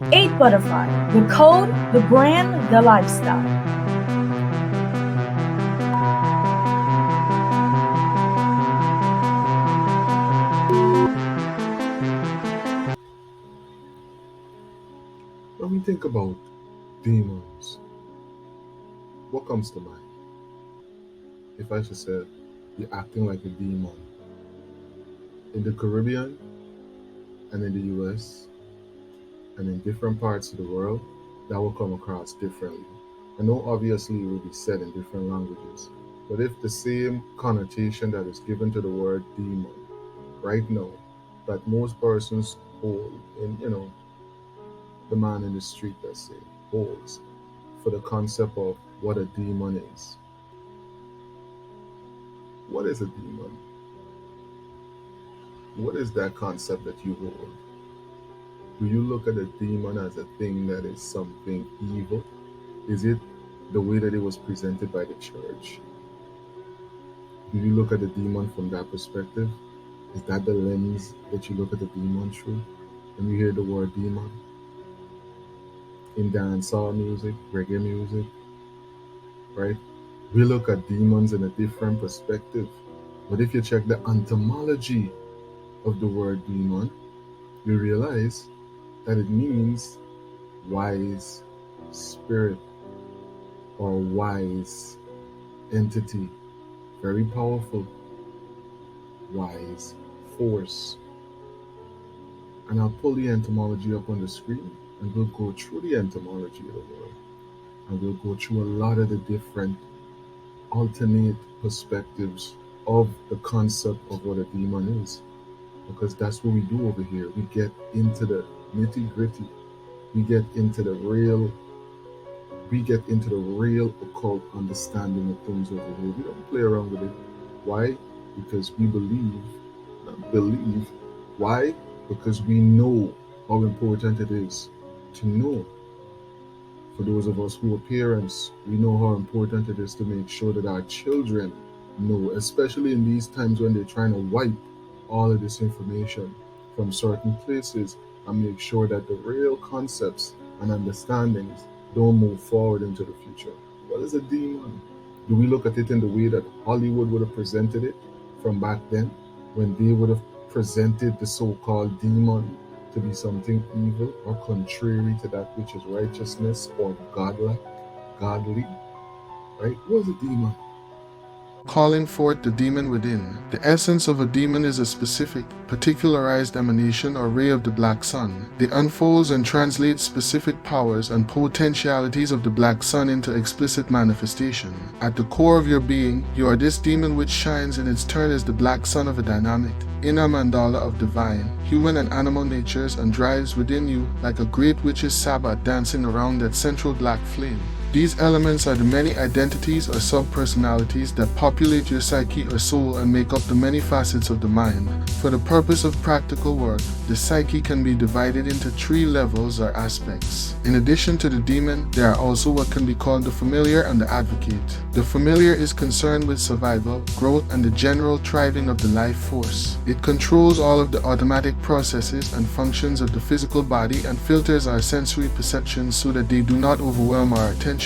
8 Butterfly, the code, the brand, the lifestyle. When we think about demons, what comes to mind? If I should say, you're acting like a demon in the Caribbean and in the US and in different parts of the world, that will come across differently. I know obviously it will be said in different languages, but if the same connotation that is given to the word demon right now, that most persons hold in, the man in the street, let's say, holds for the concept of what a demon is. What is a demon? What is that concept that you hold? Do you look at a demon as a thing that is something evil? Is it the way that it was presented by the church? Do you look at the demon from that perspective? Is that the lens that you look at the demon through? When you hear the word demon in dancehall music, reggae music, right? We look at demons in a different perspective. But if you check the etymology of the word demon, you realize that it means wise spirit or wise entity, very powerful, wise force. And I'll pull the etymology up on the screen and we'll go through the etymology of the word. And we'll go through a lot of the different alternate perspectives of the concept of what a demon is. Because that's what we do over here. We get into the nitty gritty. We get into the real occult understanding of things over here. We don't play around with it. Why? Because we believe. Why? Because we know how important it is to know. For those of us who are parents, we know how important it is to make sure that our children know, especially in these times when they're trying to wipe all of this information from certain places and make sure that the real concepts and understandings don't move forward into the future. What is a demon? Do we look at it in the way that Hollywood would have presented it from back then, when they would have presented the so-called demon to be something evil or contrary to that which is righteousness or godly, right? What is a demon? Calling forth the demon within. The essence of a demon is a specific, particularized emanation or ray of the black sun. It unfolds and translates specific powers and potentialities of the black sun into explicit manifestation. At the core of your being, you are this demon which shines in its turn as the black sun of a dynamic, inner mandala of divine, human and animal natures and drives within you like a great witch's sabbath dancing around that central black flame. These elements are the many identities or sub-personalities that populate your psyche or soul and make up the many facets of the mind. For the purpose of practical work, the psyche can be divided into 3 levels or aspects. In addition to the demon, there are also what can be called the familiar and the advocate. The familiar is concerned with survival, growth, and the general thriving of the life force. It controls all of the automatic processes and functions of the physical body and filters our sensory perceptions so that they do not overwhelm our attention.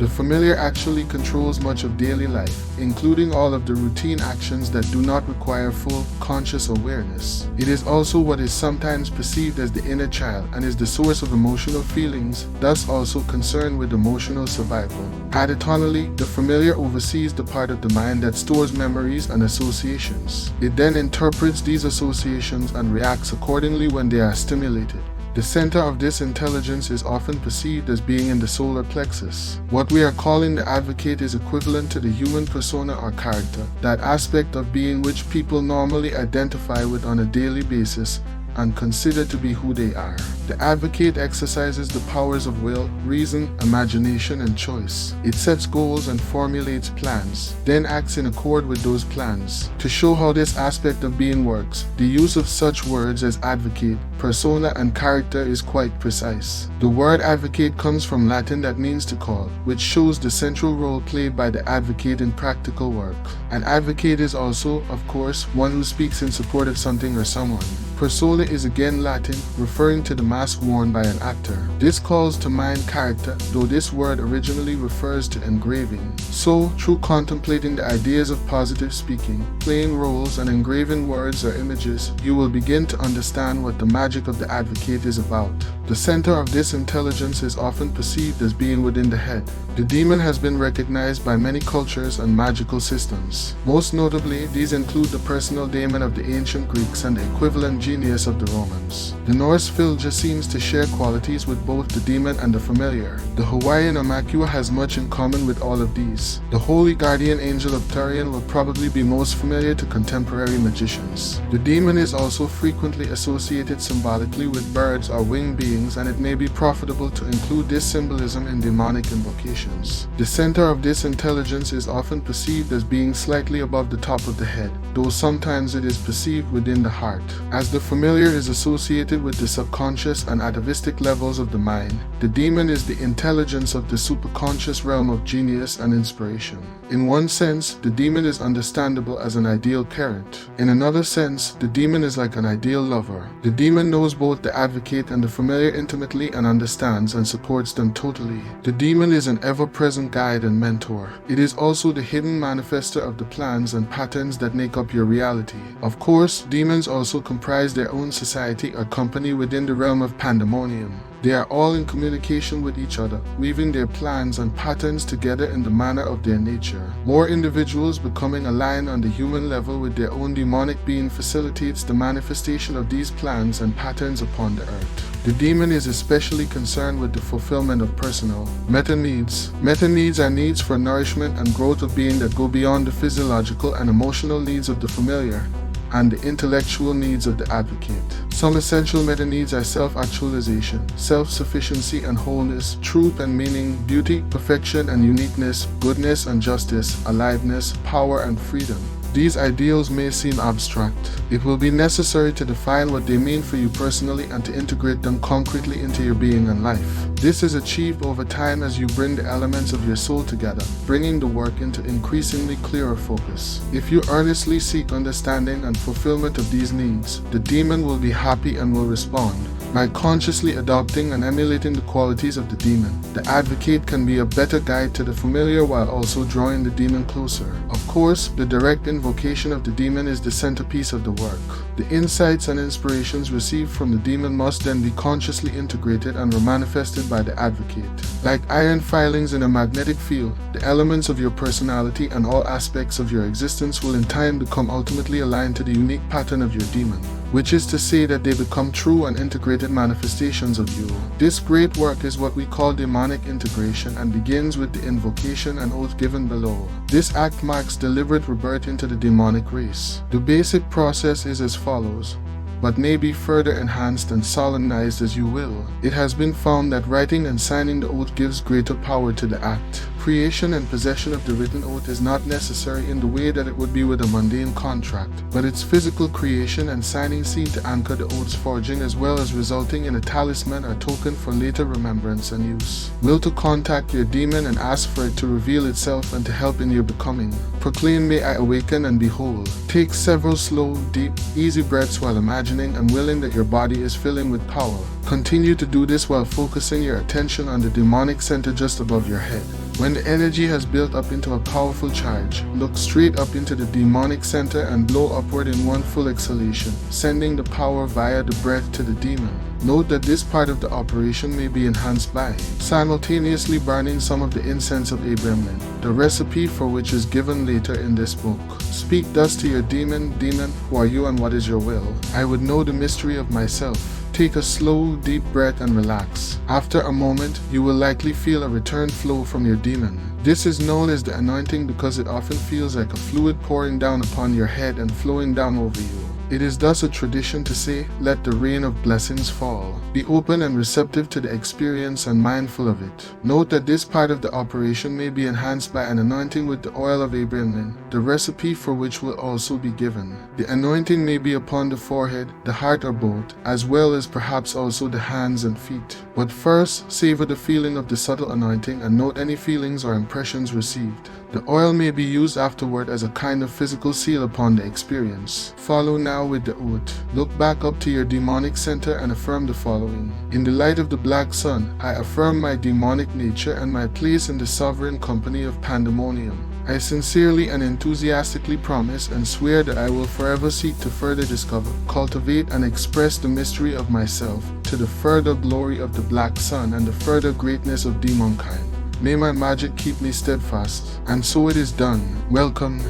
The familiar actually controls much of daily life, including all of the routine actions that do not require full conscious awareness. It is also what is sometimes perceived as the inner child and is the source of emotional feelings, thus also concerned with emotional survival. Additionally, the familiar oversees the part of the mind that stores memories and associations. It then interprets these associations and reacts accordingly when they are stimulated. The center of this intelligence is often perceived as being in the solar plexus. What we are calling the advocate is equivalent to the human persona or character, that aspect of being which people normally identify with on a daily basis and consider to be who they are. The advocate exercises the powers of will, reason, imagination, and choice. It sets goals and formulates plans, then acts in accord with those plans. To show how this aspect of being works, the use of such words as advocate, persona, and character is quite precise. The word advocate comes from Latin that means to call, which shows the central role played by the advocate in practical work. An advocate is also, of course, one who speaks in support of something or someone. Persona is again Latin, referring to the mask worn by an actor. This calls to mind character, though this word originally refers to engraving. So, through contemplating the ideas of positive speaking, playing roles, and engraving words or images, you will begin to understand what the magic of the advocate is about. The center of this intelligence is often perceived as being within the head. The demon has been recognized by many cultures and magical systems. Most notably, these include the personal daemon of the ancient Greeks and the equivalent genius of the Romans. The Norse Filja seems to share qualities with both the demon and the familiar. The Hawaiian Amakua has much in common with all of these. The holy guardian angel of Turian will probably be most familiar to contemporary magicians. The demon is also frequently associated symbolically with birds or winged beings, and it may be profitable to include this symbolism in demonic invocations. The center of this intelligence is often perceived as being slightly above the top of the head, though sometimes it is perceived within the heart. As the familiar is associated with the subconscious and atavistic levels of the mind, the demon is the intelligence of the superconscious realm of genius and inspiration. In one sense, the demon is understandable as an ideal parent. In another sense, the demon is like an ideal lover. The demon knows both the advocate and the familiar intimately and understands and supports them totally. The demon is an ever-present guide and mentor. It is also the hidden manifester of the plans and patterns that make up your reality. Of course, demons also comprise their own society or company within the realm of pandemonium. They are all in communication with each other, weaving their plans and patterns together in the manner of their nature. More individuals becoming aligned on the human level with their own demonic being facilitates the manifestation of these plans and patterns upon the earth. The demon is especially concerned with the fulfillment of personal meta needs. Meta needs are needs for nourishment and growth of being that go beyond the physiological and emotional needs of the familiar and the intellectual needs of the advocate. Some essential meta needs are self-actualization, self-sufficiency and wholeness, truth and meaning, beauty, perfection and uniqueness, goodness and justice, aliveness, power and freedom. These ideals may seem abstract. It will be necessary to define what they mean for you personally and to integrate them concretely into your being and life. This is achieved over time as you bring the elements of your soul together, bringing the work into increasingly clearer focus. If you earnestly seek understanding and fulfillment of these needs, the demon will be happy and will respond. By consciously adopting and emulating the qualities of the demon, the advocate can be a better guide to the familiar while also drawing the demon closer. Of course, the direct invocation of the demon is the centerpiece of the work. The insights and inspirations received from the demon must then be consciously integrated and remanifested by the advocate. Like iron filings in a magnetic field, the elements of your personality and all aspects of your existence will in time become ultimately aligned to the unique pattern of your demon, which is to say that they become true and integrated manifestations of you. This great work is what we call demonic integration and begins with the invocation and oath given below. This act marks deliberate rebirth into the demonic race. The basic process is as follows, but may be further enhanced and solemnized as you will. It has been found that writing and signing the oath gives greater power to the act. Creation and possession of the written oath is not necessary in the way that it would be with a mundane contract, but its physical creation and signing seem to anchor the oath's forging as well as resulting in a talisman or token for later remembrance and use. Will to contact your demon and ask for it to reveal itself and to help in your becoming. Proclaim, may I awaken and be whole. Take several slow, deep, easy breaths while imagining and willing that your body is filling with power. Continue to do this while focusing your attention on the demonic center just above your head. When the energy has built up into a powerful charge, look straight up into the demonic center and blow upward in one full exhalation, sending the power via the breath to the demon. Note that this part of the operation may be enhanced by simultaneously burning some of the incense of Abraham, the recipe for which is given later in this book. Speak thus to your demon, demon, who are you and what is your will? I would know the mystery of myself. Take a slow, deep breath and relax. After a moment, you will likely feel a return flow from your demon. This is known as the anointing because it often feels like a fluid pouring down upon your head and flowing down over you. It is thus a tradition to say, let the rain of blessings fall. Be open and receptive to the experience and mindful of it. Note that this part of the operation may be enhanced by an anointing with the oil of Abraham, the recipe for which will also be given. The anointing may be upon the forehead, the heart or both, as well as perhaps also the hands and feet. But first, savor the feeling of the subtle anointing and note any feelings or impressions received. The oil may be used afterward as a kind of physical seal upon the experience. Follow now now with the oath. Look back up to your demonic center and affirm the following. In the light of the black sun, I affirm my demonic nature and my place in the sovereign company of pandemonium. I sincerely and enthusiastically promise and swear that I will forever seek to further discover, cultivate, and express the mystery of myself to the further glory of the black sun and the further greatness of demonkind. May my magic keep me steadfast, and so it is done. Welcome.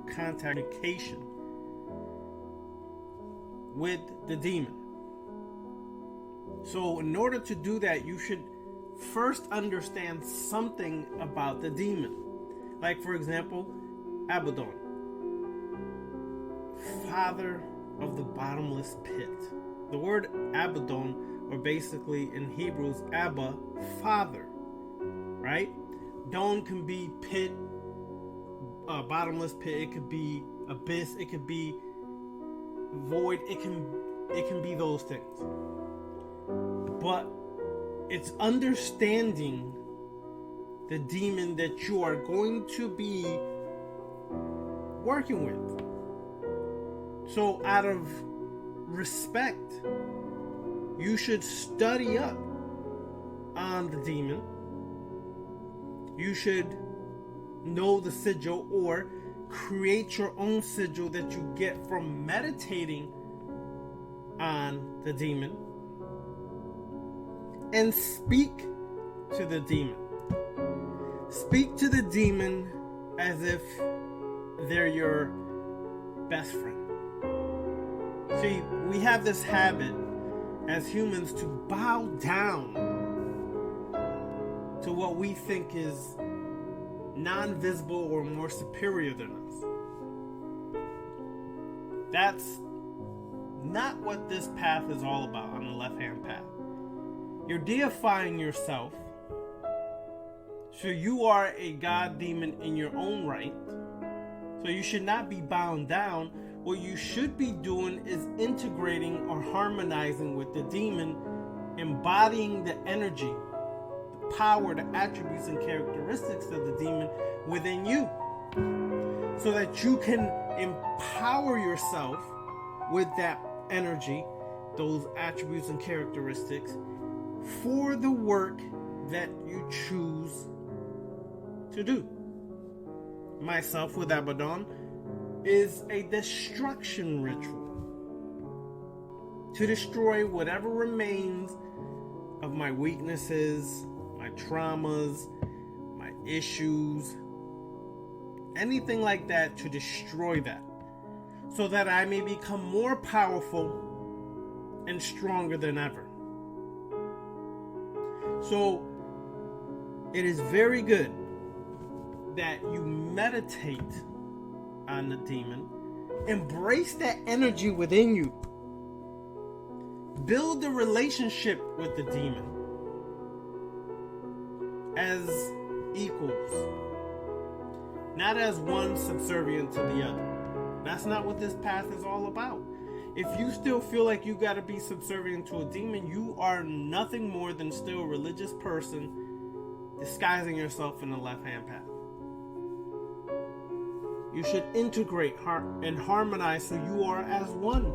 Communication with the demon. So in order to do that, you should first understand something about the demon. Like, for example, Abaddon, father of the bottomless pit. The word Abaddon, or basically in Hebrews, Abba, father, right? Don can be pit, bottomless pit. It could be abyss. It could be void. It can be those things. But it's understanding the demon that you are going to be working with. So out of respect, you should study up on the demon. You should know the sigil or create your own sigil that you get from meditating on the demon, and speak to the demon. Speak to the demon as if they're your best friend. See, we have this habit as humans to bow down to what we think is non-visible or more superior than us. That's not what this path is all about on the left-hand path. You're deifying yourself, so you are a god demon in your own right. So you should not be bound down. What you should be doing is integrating or harmonizing with the demon, embodying the energy, the power, the attributes and characteristics of the demon within you, so that you can empower yourself with that energy, those attributes and characteristics, for the work that you choose to do. Myself with Abaddon is a destruction ritual to destroy whatever remains of my weaknesses, my traumas, my issues, anything like that, to destroy that, so that I may become more powerful and stronger than ever. So it is very good that you meditate on the demon, embrace that energy within you, build a relationship with the demon as equals, not as one subservient to the other. That's not what this path is all about. If you still feel like you got to be subservient to a demon, you are nothing more than still a religious person disguising yourself in the left-hand path. You should integrate and harmonize so you are as one.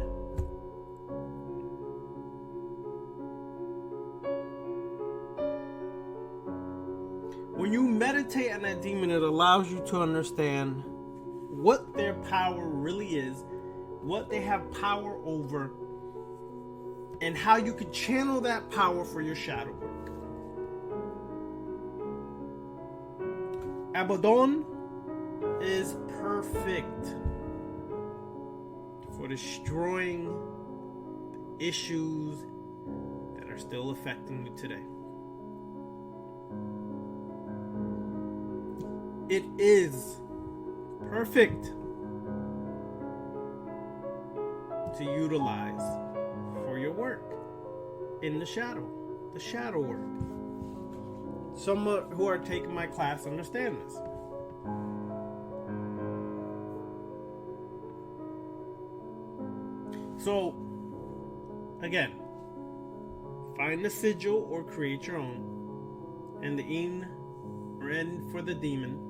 When you meditate on that demon, it allows you to understand what their power really is, what they have power over, and how you can channel that power for your shadow work. Abaddon is perfect for destroying the issues that are still affecting you today. It is perfect to utilize for your work in the shadow work. Some who are taking my class understand this. So, again, find the sigil or create your own, and the in or N for the demon.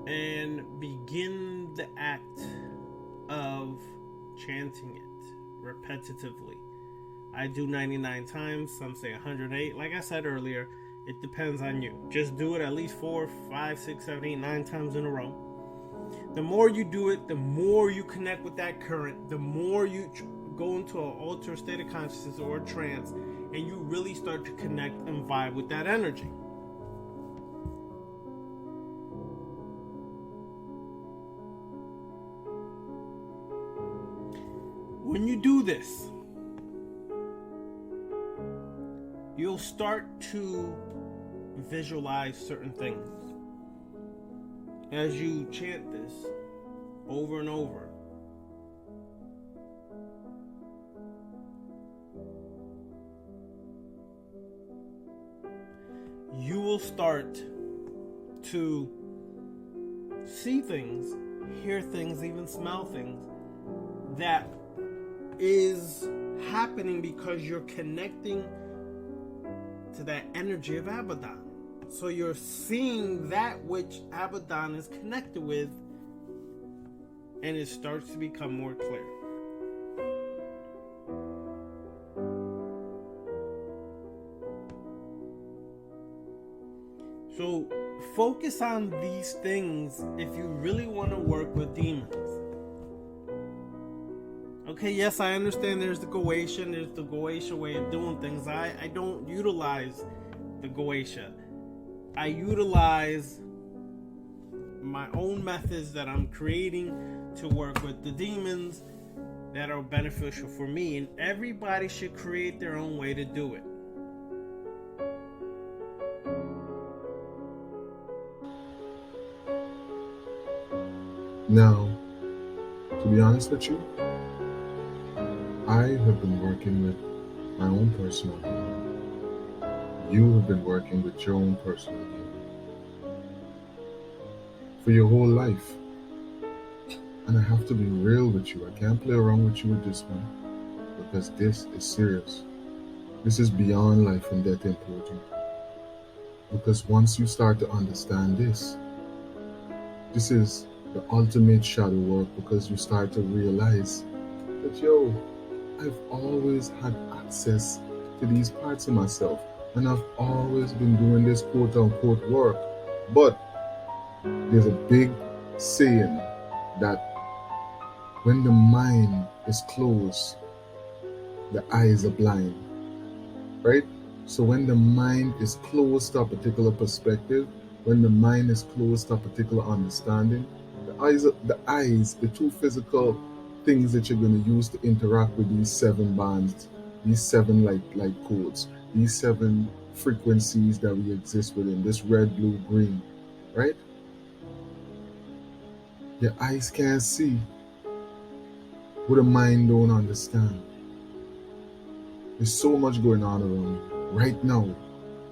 and begin the act of chanting it repetitively. I do 99 times, some say 108. Like I said earlier, it depends on you. Just do it at least 4, 5, 6, 7, 8, 9 times in a row. The more you do it, the more you connect with that current, the more you go into an altered state of consciousness or a trance, and you really start to connect and vibe with that energy. When you do this, you'll start to visualize certain things. As you chant this over and over, you will start to see things, hear things, even smell things that is happening because you're connecting to that energy of Abaddon. So you're seeing that which Abaddon is connected with, and it starts to become more clear. So focus on these things if you really want to work with demons. Okay, yes, I understand there's the Goetia way of doing things. I don't utilize the Goetia. I utilize my own methods that I'm creating to work with the demons that are beneficial for me, and everybody should create their own way to do it. Now, to be honest with you, I have been working with my own personal healing. You have been working with your own personal healing for your whole life. And I have to be real with you. I can't play around with you with this one, because this is serious. This is beyond life and death important. Because once you start to understand this is the ultimate shadow work, because you start to realize that, I've always had access to these parts of myself, and I've always been doing this quote unquote work. But there's a big saying that when the mind is closed, the eyes are blind, right? So when the mind is closed to a particular perspective, when the mind is closed to a particular understanding, the eyes, the two physical things that you're going to use to interact with these 7 bands, these 7 light codes, these 7 frequencies that we exist within, this red, blue, green, right? Your eyes can't see what the mind don't understand. There's so much going on around you. Right now,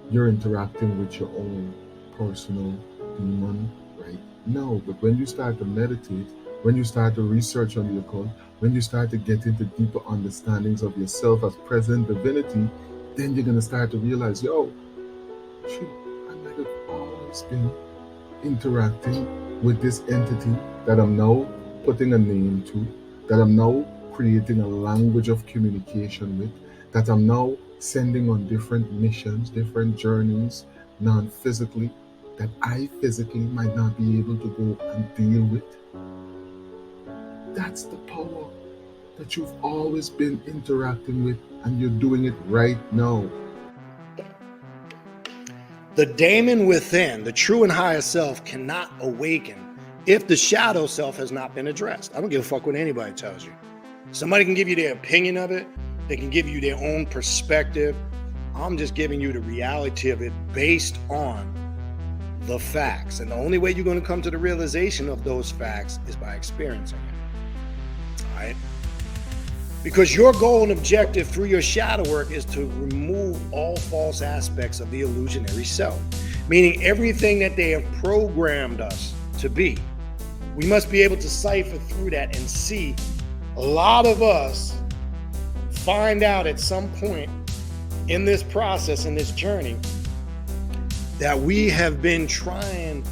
you're interacting with your own personal demon right now. But when you start to meditate, when you start to research on the occult, when you start to get into deeper understandings of yourself as present divinity, then you're going to start to realize, I might have always been interacting with this entity that I'm now putting a name to, that I'm now creating a language of communication with, that I'm now sending on different missions, different journeys, non-physically, that I physically might not be able to go and deal with. That's the power that you've always been interacting with, and you're doing it right now. The daemon within, the true and higher self, cannot awaken if the shadow self has not been addressed. I don't give a fuck what anybody tells you. Somebody can give you their opinion of it. They can give you their own perspective. I'm just giving you the reality of it based on the facts. And the only way you're going to come to the realization of those facts is by experiencing it. All right? Because your goal and objective through your shadow work is to remove all false aspects of the illusionary self, meaning everything that they have programmed us to be. We must be able to cipher through that and see. A lot of us find out at some point in this process, in this journey, that we have been trying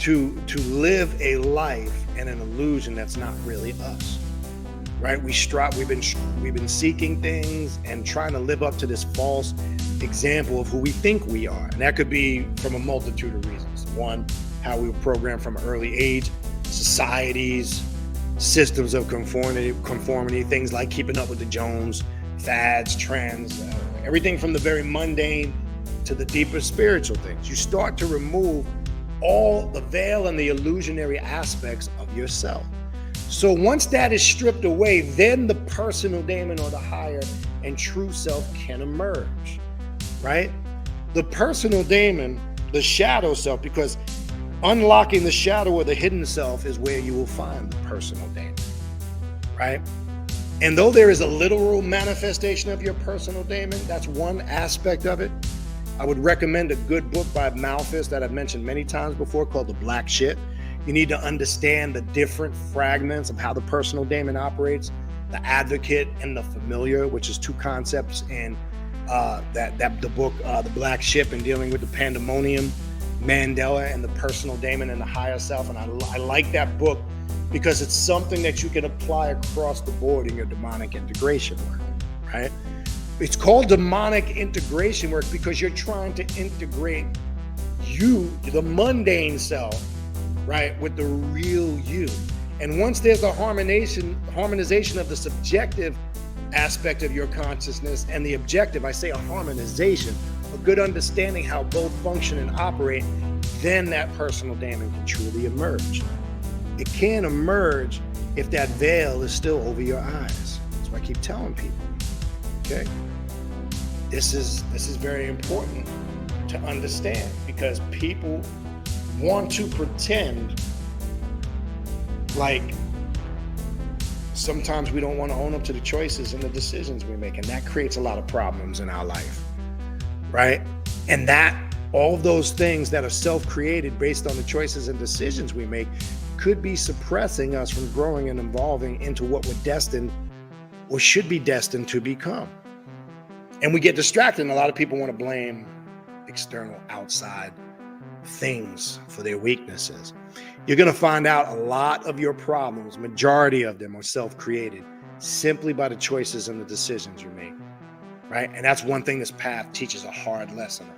to live a life and an illusion that's not really us, right? We've been seeking things and trying to live up to this false example of who we think we are, and that could be from a multitude of reasons. One, how we were programmed from an early age, societies, systems of conformity, things like keeping up with the Jones, fads, trends, everything from the very mundane to the deeper spiritual things. You start to remove all the veil and the illusionary aspects of yourself. So once that is stripped away, then the personal daemon or the higher and true self can emerge, right? The personal daemon, the shadow self, because unlocking the shadow or the hidden self is where you will find the personal daemon, right? And though there is a literal manifestation of your personal daemon, that's one aspect of it. I would recommend a good book by Malthus that I've mentioned many times before called The Black Ship. You need to understand the different fragments of how the personal daemon operates, the advocate and the familiar, which is two concepts in the book, The Black Ship, and dealing with the pandemonium, Mandela, and the personal daemon and the higher self. And I like that book because it's something that you can apply across the board in your demonic integration work, right? It's called demonic integration work because you're trying to integrate you, the mundane self, right, with the real you. And once there's a harmonization of the subjective aspect of your consciousness and the objective, I say a harmonization, a good understanding how both function and operate, then that personal daemon can truly emerge. It can emerge if that veil is still over your eyes. That's why I keep telling people, okay? This is very important to understand because people want to pretend like sometimes we don't want to own up to the choices and the decisions we make, and that creates a lot of problems in our life, right? And that all of those things that are self-created based on the choices and decisions we make could be suppressing us from growing and evolving into what we're destined or should be destined to become. And we get distracted, and a lot of people want to blame external, outside things for their weaknesses. You're going to find out a lot of your problems, majority of them are self-created simply by the choices and the decisions you make, right? And that's one thing this path teaches a hard lesson on,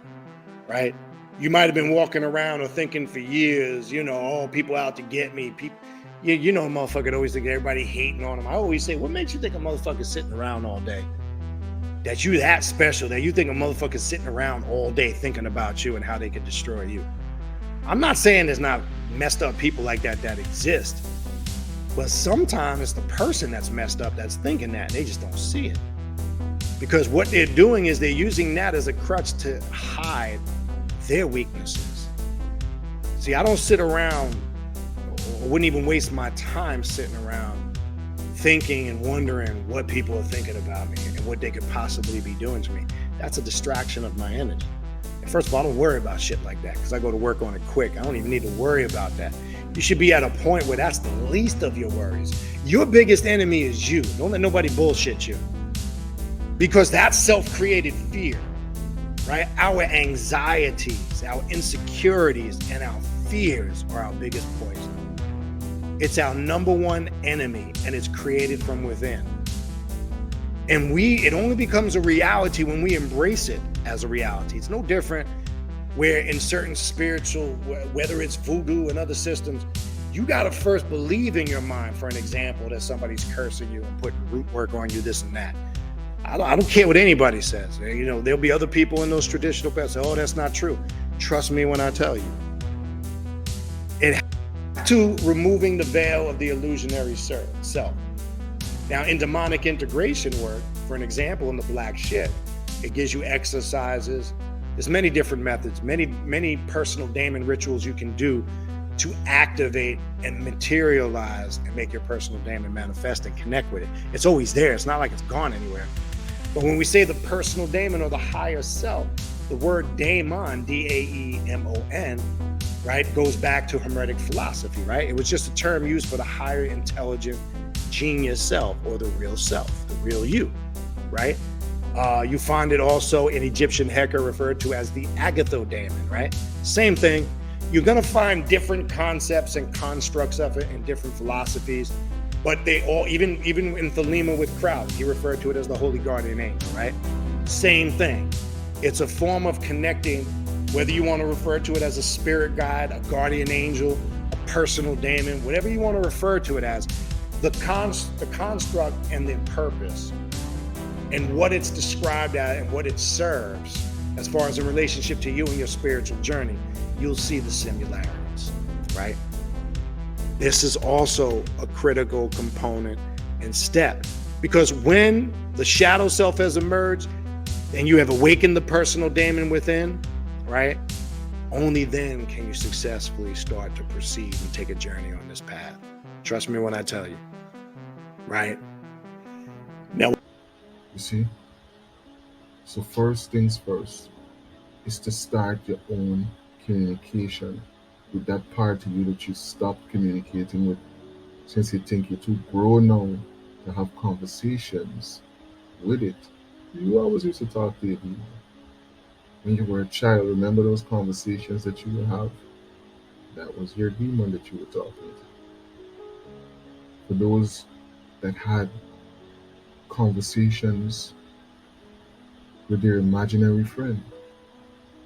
right? You might have been walking around or thinking for years, oh, people out to get me. People, a motherfucker always think everybody hating on him. I always say, what makes you think a motherfucker's sitting around all day? That you that special, that you think a motherfucker's sitting around all day thinking about you and how they could destroy you. I'm not saying there's not messed up people like that exist, but sometimes it's the person that's messed up that's thinking that, and they just don't see it. Because what they're doing is they're using that as a crutch to hide their weaknesses. See, I don't sit around, or wouldn't even waste my time sitting around thinking and wondering what people are thinking about me and what they could possibly be doing to me. That's a distraction of my energy. And first of all, I don't worry about shit like that because I go to work on it quick. I don't even need to worry about that. You should be at a point where that's the least of your worries. Your biggest enemy is you. Don't let nobody bullshit you. Because that's self-created fear, right? Our anxieties, our insecurities, and our fears are our biggest poison. It's our number one enemy, and it's created from within. And it only becomes a reality when we embrace it as a reality. It's no different where in certain spiritual, whether it's voodoo and other systems, you got to first believe in your mind, for an example, that somebody's cursing you and putting root work on you, this and that. I don't care what anybody says. There'll be other people in those traditional paths say, oh, that's not true. Trust me when I tell you. It to removing the veil of the illusionary self. Now, in demonic integration work, for an example, in the Black Ship, it gives you exercises. There's many different methods, many personal daemon rituals you can do to activate and materialize and make your personal daemon manifest and connect with it. It's always there. It's not like it's gone anywhere. But when we say the personal daemon or the higher self, the word daemon, D-A-E-M-O-N, right, goes back to Hermetic philosophy, right? It was just a term used for the higher intelligent genius self or the real self, the real you, right? You find it also in Egyptian Heka referred to as the agathodaemon, right? Same thing. You're going to find different concepts and constructs of it and different philosophies, but they all, even in Thelema with Kraus, he referred to it as the Holy Guardian Angel, right? Same thing. It's a form of connecting, whether you want to refer to it as a spirit guide, a guardian angel, a personal daemon, whatever you want to refer to it as, the construct and the purpose and what it's described as and what it serves as far as in relationship to you and your spiritual journey, you'll see the similarities, right? This is also a critical component and step, because when the shadow self has emerged and you have awakened the personal daemon within, right? Only then can you successfully start to proceed and take a journey on this path. Trust me when I tell you, right? Now, You see? So first things first is to start your own communication with that part of you that you stopped communicating with since you think you're too grown now to have conversations with it. You always used to talk to your demon. When you were a child, remember those conversations that you would have? That was your demon that you were talking to. For those that had conversations with their imaginary friend,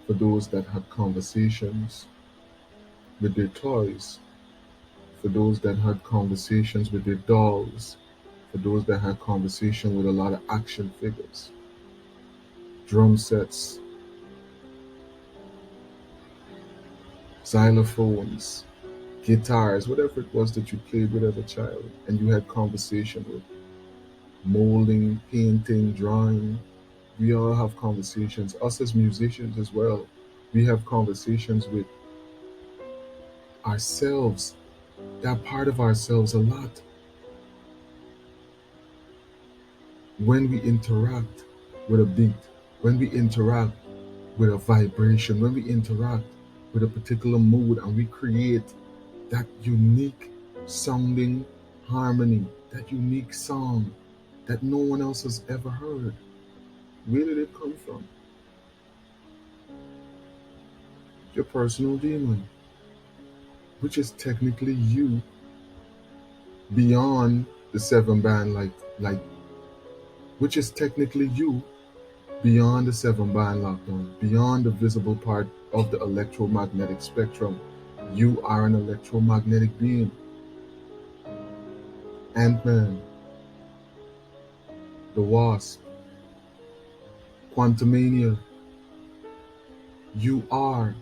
for those that had conversations with their toys, for those that had conversations with their dolls, for those that had conversation with a lot of action figures, drum sets, xylophones, guitars, whatever it was that you played with as a child, and you had conversation with, molding, painting, drawing. We all have conversations, us as musicians as well. We have conversations with ourselves, that part of ourselves a lot. When we interact with a beat, when we interact with a vibration, when we interact with a particular mood, and we create that unique sounding harmony, that unique song that no one else has ever heard. Where did it come from? Your personal demon, which is technically you beyond the 7-band light, which is technically you beyond the 7-band lockdown, beyond the visible part of the electromagnetic spectrum. You are an electromagnetic being. Ant-Man, the Wasp, Quantumania. You are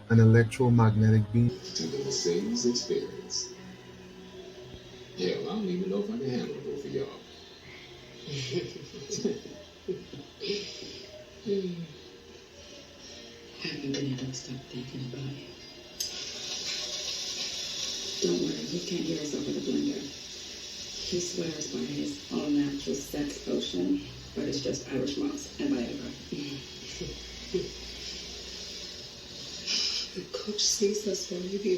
an electromagnetic being. To the Mercedes experience. Hell, I don't even know if I can handle both of y'all. Haven't been able to stop thinking about it. Don't worry, he can't hear us over the blender. He swears by his all-natural sex potion, but it's just Irish moss and Viagra. The coach sees us when we be